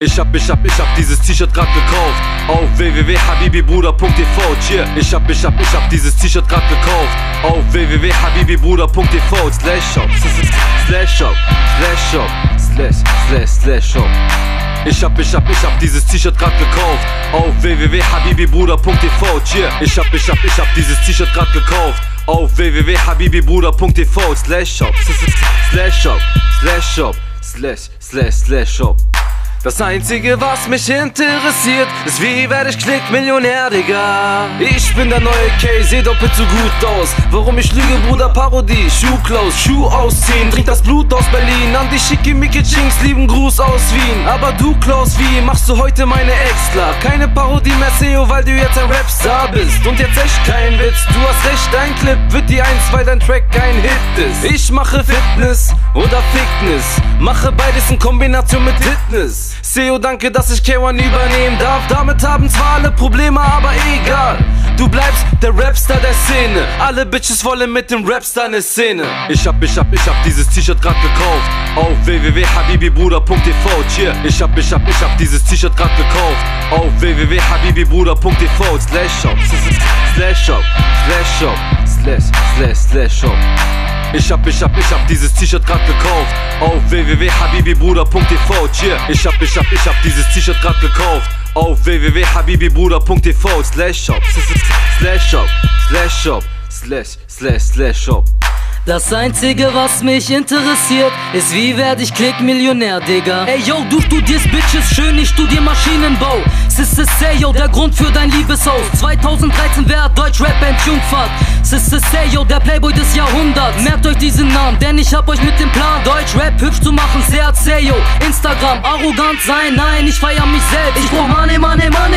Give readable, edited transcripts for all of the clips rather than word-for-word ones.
Ich hab dieses T-Shirt grad gekauft auf www.habibibruder.tv. Cheer. Ich hab dieses T-Shirt grad gekauft auf www.habibibruder.tv /shop /shop. Ich hab dieses T-Shirt grad gekauft auf www.habibibruder.tv. Cheer. Ich hab dieses T-Shirt grad gekauft auf www.habibibruder.tv /shop /shop. Das einzige, was mich interessiert, ist wie werde ich Klick-Millionär, Digga. Ich bin der neue K, seh doppelt so gut aus. Warum ich lüge, Bruder, Parodie. Schuh ausziehen, trink das Blut aus Berlin. An die Schickimicki-Chinks, lieben Gruß aus Wien. Aber du, Klaus, wie machst du heute meine Ex klar? Keine Parodie mehr, Seo, weil du jetzt ein Rapstar bist. Und jetzt echt kein Witz, du hast recht, dein Clip wird die 1, weil dein Track kein Hit ist. Ich mache Fitness oder Fitness, mache beides in Kombination mit Fitness. Seo, danke, dass ich K1 übernehmen darf. Damit haben zwar alle Probleme, aber egal. Du bleibst der Rapstar der Szene. Alle Bitches wollen mit dem Rapstar eine Szene. Ich hab dieses T-Shirt grad gekauft auf www.habibibruder.tv. Cheer. Ich hab dieses T-Shirt grad gekauft auf www.habibibruder.tv /shop. Ich hab dieses T-Shirt grad gekauft auf www.habibibruder.tv. Cheer. Ich hab dieses T-Shirt grad gekauft auf www.habibibruder.tv /shop. Das einzige, was mich interessiert, ist wie werde ich Klick-Millionär, Digga. Ey yo, du studierst Bitches, schön, ich studier Maschinenbau. Sister Seo, der Grund für dein Liebeshaus. 2013, wer hat Deutsch-Rap-Band Jungfahrt? Sister Seo, der Playboy des Jahrhunderts. Merkt euch diesen Namen, denn ich hab euch mit dem Plan Deutsch-Rap hübsch zu machen, Seat Seo. Instagram, arrogant sein, nein, ich feier mich selbst. Ich brauch Money,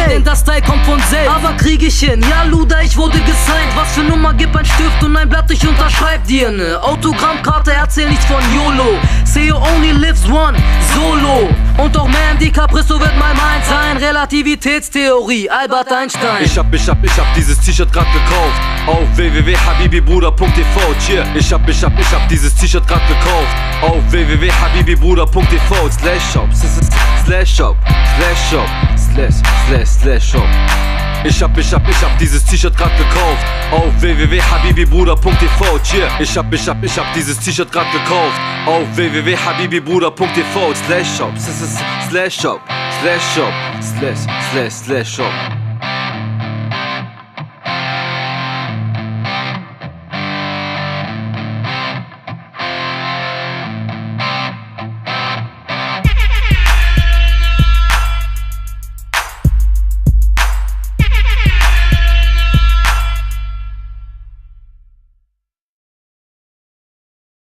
denn das Teil kommt von selbst. Aber krieg ich hin, ja Luda, ich wurde gesigned. Was für Nummer, gib ein Stift und ein Blatt, ich unterschreib dir ne Autogrammkarte, erzähl nichts von YOLO. Seo only lives one, solo. Und auch Mandy Capristo wird mein Mind sein. Relativitätstheorie, Albert Einstein. Ich hab dieses T-Shirt grad gekauft auf www.habibibruder.tv. Cheer. Ich hab dieses T-Shirt grad gekauft auf www.habibibruder.tv /shop. Ich hab dieses T-Shirt grad gekauft auf www.habibibruder.tv. Cheer. Ich hab dieses T-Shirt grad gekauft auf www.habibibruder.tv /shop.